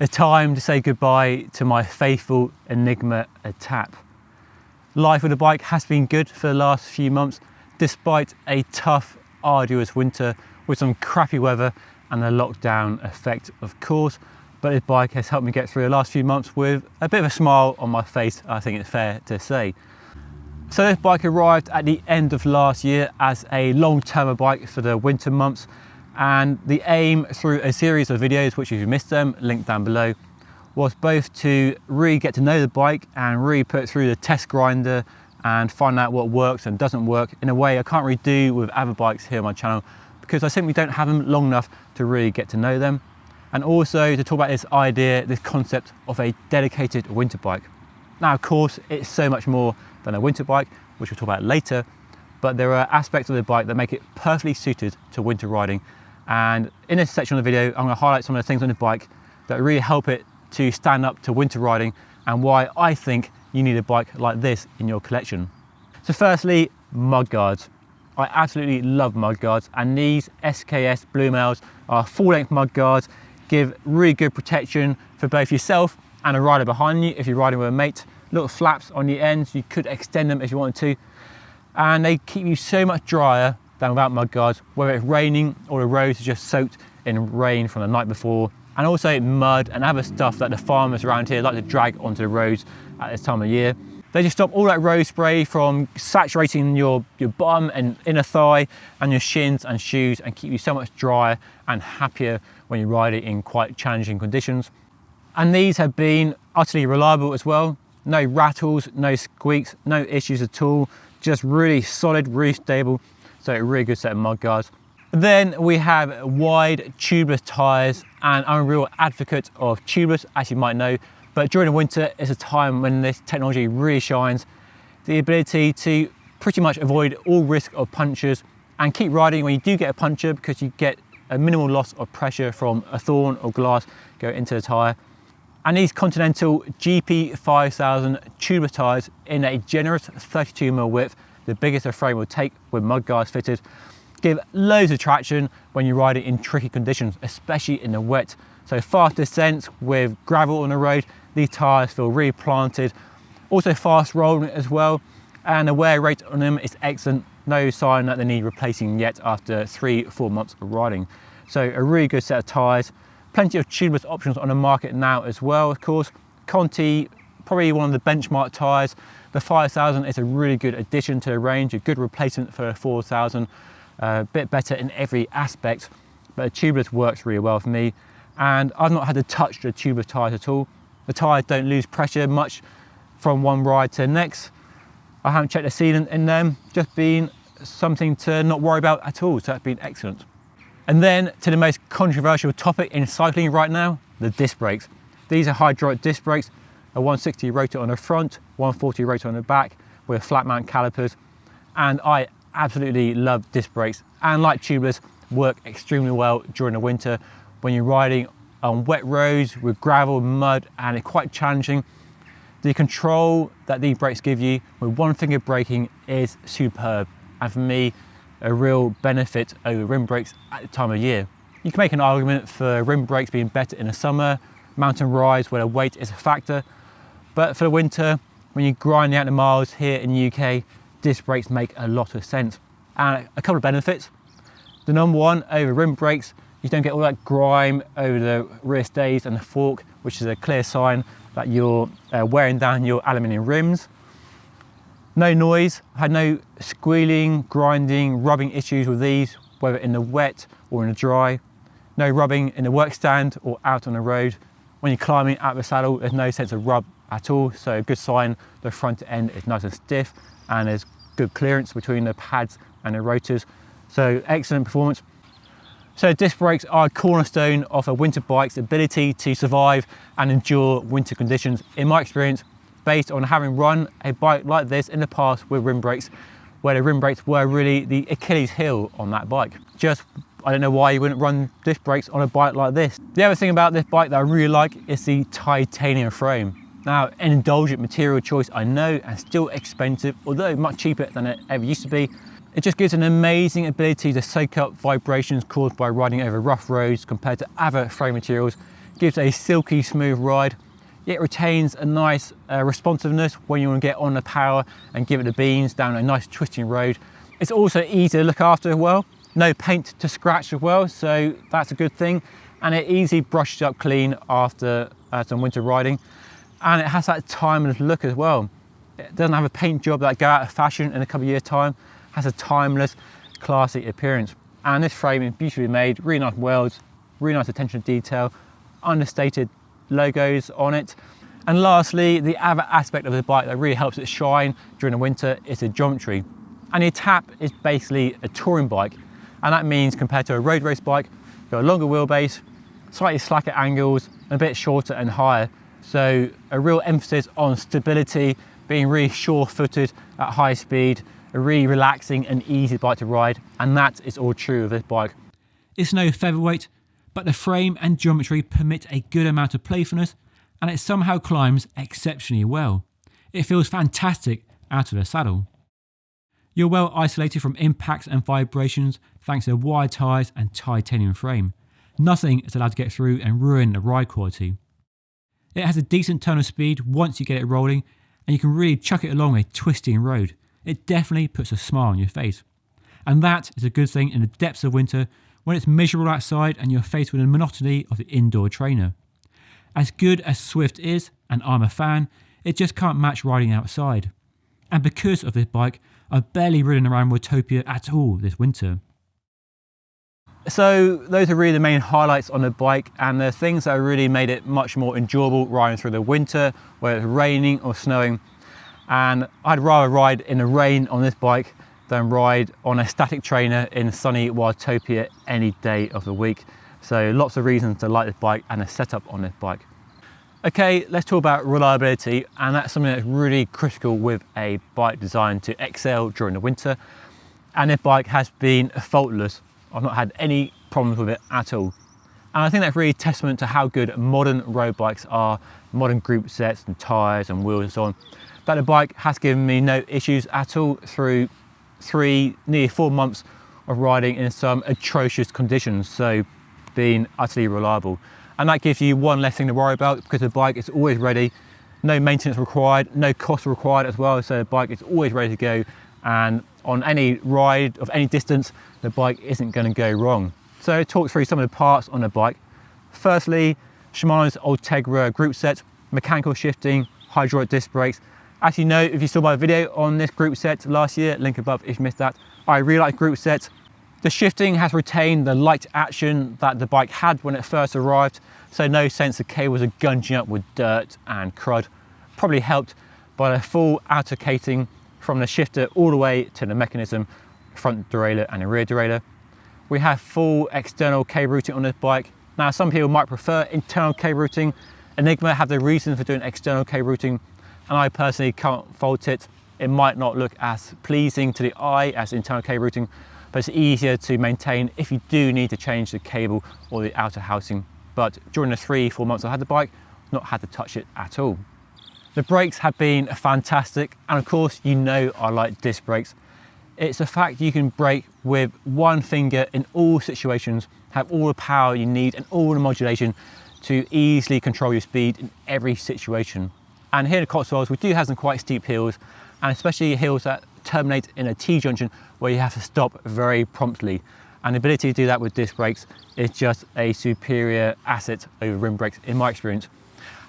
The time to say goodbye to my faithful Enigma Etape. Life with the bike has been good for the last few months, despite a tough, arduous winter with some crappy weather and the lockdown effect, of course. But this bike has helped me get through the last few months with a bit of a smile on my face, I think it's fair to say. So this bike arrived at the end of last year as a long-term bike for the winter months, and the aim through a series of videos, which if you missed them, linked down below, was both to really get to know the bike and really put it through the test grinder and find out what works and doesn't work in a way I can't really do with other bikes here on my channel, because I simply don't have them long enough to really get to know them. And also to talk about this idea, this concept of a dedicated winter bike. Now, of course, it's so much more than a winter bike, which we'll talk about later, but there are aspects of the bike that make it perfectly suited to winter riding. And in this section of the video, I'm going to highlight some of the things on the bike that really help it to stand up to winter riding and why I think you need a bike like this in your collection. So firstly, mudguards. I absolutely love mudguards, and these SKS Bluemales are full-length mudguards, give really good protection for both yourself and a rider behind you if you're riding with a mate. Little flaps on the ends, you could extend them if you wanted to, and they keep you so much drier than without mudguards, whether it's raining or the roads are just soaked in rain from the night before, and also mud and other stuff that the farmers around here like to drag onto the roads at this time of year. They just stop all that road spray from saturating your bum and inner thigh and your shins and shoes, and keep you so much drier and happier when you ride it in quite challenging conditions. And these have been utterly reliable as well. No rattles, no squeaks, no issues at all. Just really solid, really stable. So a really good set of mudguards. Then we have wide tubeless tyres, and I'm a real advocate of tubeless, as you might know, but during the winter is a time when this technology really shines. The ability to pretty much avoid all risk of punctures and keep riding when you do get a puncture, because you get a minimal loss of pressure from a thorn or glass going into the tyre. And these Continental GP 5000 tubeless tyres in a generous 32mm width, the biggest a frame will take with mudguards fitted, give loads of traction when you ride it in tricky conditions, especially in the wet. So fast descents with gravel on the road, these tyres feel really planted. Also fast rolling as well, and the wear rate on them is excellent. No sign that they need replacing yet after 3-4 months of riding. So a really good set of tyres. Plenty of tubeless options on the market now as well, of course. Conti, probably one of the benchmark tyres. The 5000 is a really good addition to the range, a good replacement for the 4000. A bit better in every aspect, but the tubeless works really well for me. And I've not had to touch the tubeless tyres at all. The tyres don't lose pressure much from one ride to the next. I haven't checked the sealant in them, just been something to not worry about at all, so that's been excellent. And then to the most controversial topic in cycling right now, the disc brakes. These are hydraulic disc brakes, a 160 rotor on the front, 140 rotor on the back with flat mount calipers. And I absolutely love disc brakes, and like tubeless, work extremely well during the winter when you're riding on wet roads with gravel, mud, and it's quite challenging. The control that these brakes give you with one finger braking is superb, and for me, a real benefit over rim brakes at the time of year. You can make an argument for rim brakes being better in the summer, mountain rides where the weight is a factor, but for the winter, when you're grinding out the miles here in the UK, disc brakes make a lot of sense. And a couple of benefits. The number one, over rim brakes, you don't get all that grime over the rear stays and the fork, which is a clear sign that you're wearing down your aluminium rims. No noise, I had no squealing, grinding, rubbing issues with these, whether in the wet or in the dry. No rubbing in the work stand or out on the road. When you're climbing out of the saddle, there's no sense of rub at all, so a good sign the front end is nice and stiff and there's good clearance between the pads and the rotors. So excellent performance. So disc brakes are a cornerstone of a winter bike's ability to survive and endure winter conditions. In my experience, based on having run a bike like this in the past with rim brakes, where the rim brakes were really the Achilles heel on that bike. I don't know why you wouldn't run disc brakes on a bike like this. The other thing about this bike that I really like is the titanium frame. Now, an indulgent material choice, I know, and still expensive, although much cheaper than it ever used to be. It just gives an amazing ability to soak up vibrations caused by riding over rough roads compared to other frame materials, gives a silky smooth ride. It retains a nice responsiveness when you want to get on the power and give it the beans down a nice twisting road. It's also easy to look after as well. No paint to scratch as well, so that's a good thing. And it easily brushes up clean after some winter riding. And it has that timeless look as well. It doesn't have a paint job that go out of fashion in a couple of years' time. It has a timeless, classy appearance. And this frame is beautifully made, really nice welds, really nice attention to detail, understated logos on it. And lastly, the other aspect of the bike that really helps it shine during the winter is the geometry. And the Etape is basically a touring bike, and that means compared to a road race bike, you've got a longer wheelbase, slightly slacker angles, and a bit shorter and higher. So a real emphasis on stability, being really sure-footed at high speed, a really relaxing and easy bike to ride, and that is all true of this bike. It's no featherweight, but the frame and geometry permit a good amount of playfulness, and it somehow climbs exceptionally well. It feels fantastic out of the saddle. You're well isolated from impacts and vibrations thanks to wide tyres and titanium frame. Nothing is allowed to get through and ruin the ride quality. It has a decent turn of speed once you get it rolling, and you can really chuck it along a twisting road. It definitely puts a smile on your face. And that is a good thing in the depths of winter when it's miserable outside and you're faced with the monotony of the indoor trainer. As good as Swift is, and I'm a fan, it just can't match riding outside. And because of this bike, I've barely ridden around Watopia at all this winter. So those are really the main highlights on the bike, and the things that really made it much more enjoyable riding through the winter, whether it's raining or snowing. And I'd rather ride in the rain on this bike than ride on a static trainer in sunny Watopia any day of the week. So lots of reasons to like this bike and the setup on this bike. Okay, let's talk about reliability, and that's something that's really critical with a bike designed to excel during the winter. And this bike has been faultless. I've not had any problems with it at all. And I think that's really a testament to how good modern road bikes are, modern group sets and tyres and wheels and so on. That the bike has given me no issues at all through nearly 4 months of riding in some atrocious conditions, so being utterly reliable. And that gives you one less thing to worry about because the bike is always ready, no maintenance required, no cost required as well, so the bike is always ready to go, and on any ride of any distance, the bike isn't going to go wrong. So I'll talk through some of the parts on the bike. Firstly, Shimano's Ultegra group set, mechanical shifting, hydraulic disc brakes. As you know, if you saw my video on this group set last year, link above if you missed that, I really like group sets. The shifting has retained the light action that the bike had when it first arrived, so no sense the cables are gunging up with dirt and crud. Probably helped by the full outer casing from the shifter all the way to the mechanism, front derailleur and the rear derailleur. We have full external cable routing on this bike. Now some people might prefer internal cable routing. Enigma have the reason for doing external cable routing, and I personally can't fault it. It might not look as pleasing to the eye as internal cable routing, but it's easier to maintain if you do need to change the cable or the outer housing. But during the 3-4 months I had the bike, I've not had to touch it at all. The brakes have been fantastic, and of course you know I like disc brakes. It's the fact you can brake with one finger in all situations, have all the power you need and all the modulation to easily control your speed in every situation. And here in the Cotswolds we do have some quite steep hills, and especially hills that terminate in a T-junction where you have to stop very promptly. And the ability to do that with disc brakes is just a superior asset over rim brakes in my experience.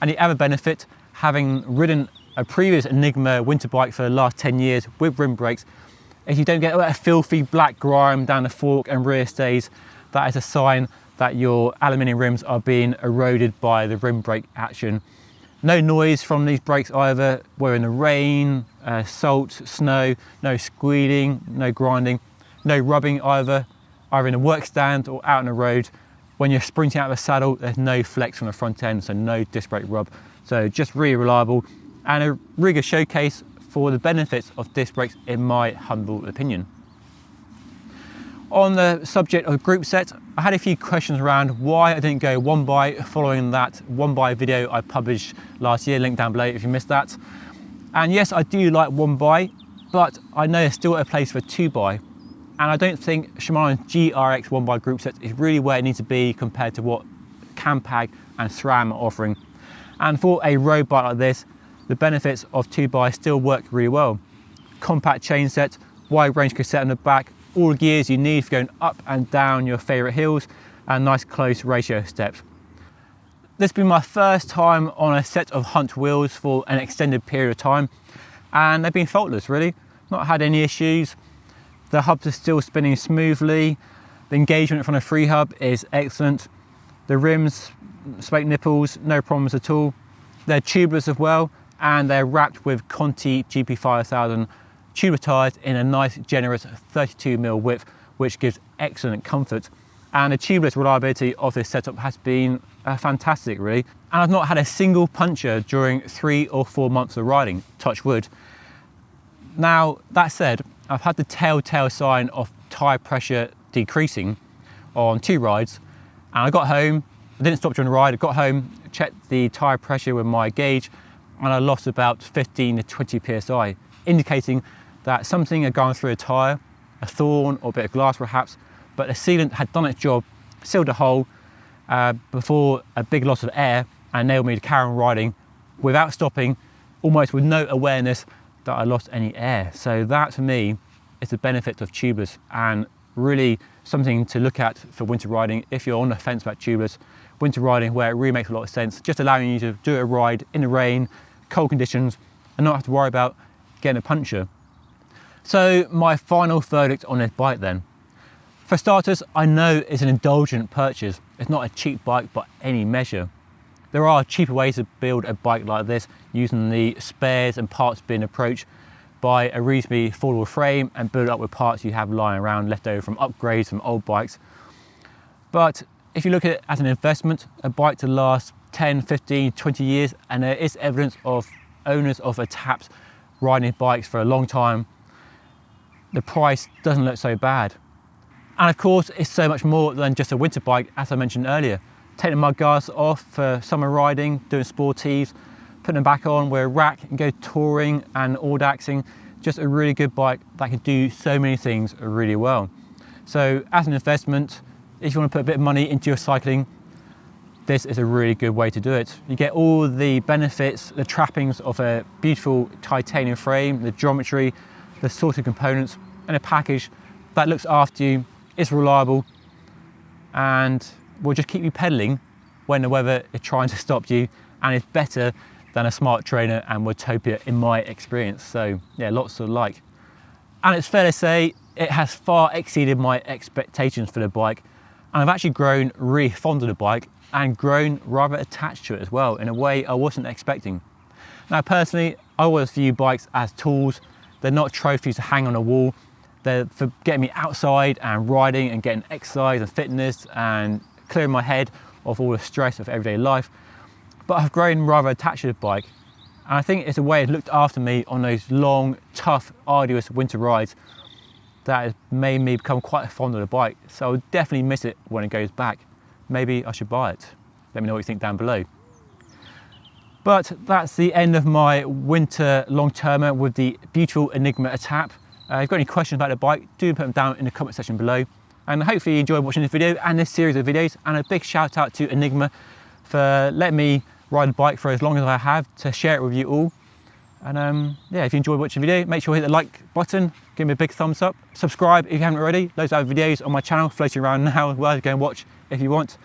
And the other benefit, having ridden a previous Enigma winter bike for the last 10 years with rim brakes, is you don't get all that filthy black grime down the fork and rear stays. That is a sign that your aluminium rims are being eroded by the rim brake action. No noise from these brakes either, whether in the rain, salt, snow, no squealing, no grinding, no rubbing either in the work stand or out on the road. When you're sprinting out of the saddle, there's no flex from the front end, so no disc brake rub. So just really reliable and a really good showcase for the benefits of disc brakes in my humble opinion. On the subject of group set, I had a few questions around why I didn't go one by following that one by video I published last year, link down below if you missed that. And yes, I do like one by, but I know there's still a place for two by. And I don't think Shimano's GRX one by group set is really where it needs to be compared to what Campag and SRAM are offering. And for a road bike like this, the benefits of 2x still work really well. Compact chain set, wide range cassette on the back, all the gears you need for going up and down your favourite hills, and nice close ratio steps. This has been my first time on a set of Hunt wheels for an extended period of time, and they've been faultless really, not had any issues. The hubs are still spinning smoothly, the engagement from the free hub is excellent, the rims, spoke nipples, no problems at all. They're tubeless as well, and they're wrapped with Conti GP5000 tubular tyres in a nice generous 32mm width, which gives excellent comfort. And the tubeless reliability of this setup has been fantastic really. And I've not had a single puncture during 3 or 4 months of riding, touch wood. Now, that said, I've had the telltale sign of tyre pressure decreasing on 2 rides, and I got home, I didn't stop during the ride, I got home, checked the tyre pressure with my gauge, and I lost about 15 to 20 psi, indicating that something had gone through a tyre, a thorn or a bit of glass perhaps, but the sealant had done its job, sealed a hole before a big loss of air, and enabled me to carry on riding without stopping, almost with no awareness that I lost any air. So that to me is the benefit of tubeless, and really something to look at for winter riding if you're on the fence about tubeless. Winter riding where it really makes a lot of sense, just allowing you to do a ride in the rain, cold conditions, and not have to worry about getting a puncture. So my final verdict on this bike then. For starters, I know it's an indulgent purchase. It's not a cheap bike by any measure. There are cheaper ways to build a bike like this, using the spares and parts bin approach, by a reasonably affordable frame and build it up with parts you have lying around left over from upgrades from old bikes. But if you look at it as an investment, a bike to last 10, 15, 20 years, and there is evidence of owners of Etapes riding bikes for a long time, the price doesn't look so bad. And of course, it's so much more than just a winter bike, as I mentioned earlier. Take the mudguards off for summer riding, doing sportives, put them back on with a rack and go touring and audaxing. Just a really good bike that can do so many things really well. So as an investment, if you want to put a bit of money into your cycling, this is a really good way to do it. You get all the benefits, the trappings of a beautiful titanium frame, the geometry, the sorted components, and a package that looks after you, is reliable, and will just keep you pedaling when the weather is trying to stop you, and is better than a smart trainer and Watopia in my experience. So yeah, lots to like. And it's fair to say it has far exceeded my expectations for the bike, and I've actually grown really fond of the bike and grown rather attached to it as well in a way I wasn't expecting. Now personally, I always view bikes as tools. They're not trophies to hang on a wall. They're for getting me outside and riding and getting exercise and fitness and clearing my head of all the stress of everyday life. But I've grown rather attached to the bike, and I think it's a way it looked after me on those long, tough, arduous winter rides that has made me become quite fond of the bike. So I'll definitely miss it when it goes back. Maybe I should buy it. Let me know what you think down below. But that's the end of my winter long-termer with the beautiful Enigma Etape. If you've got any questions about the bike, do put them down in the comment section below. And hopefully you enjoyed watching this video and this series of videos. And a big shout out to Enigma for letting me ride the bike for as long as I have to share it with you all. And yeah, if you enjoyed watching the video, make sure you hit the like button, give me a big thumbs up, subscribe if you haven't already. Loads of other videos on my channel floating around now as well, go and watch if you want.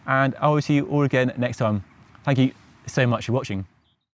And I will see you all again next time. Thank you so much for watching.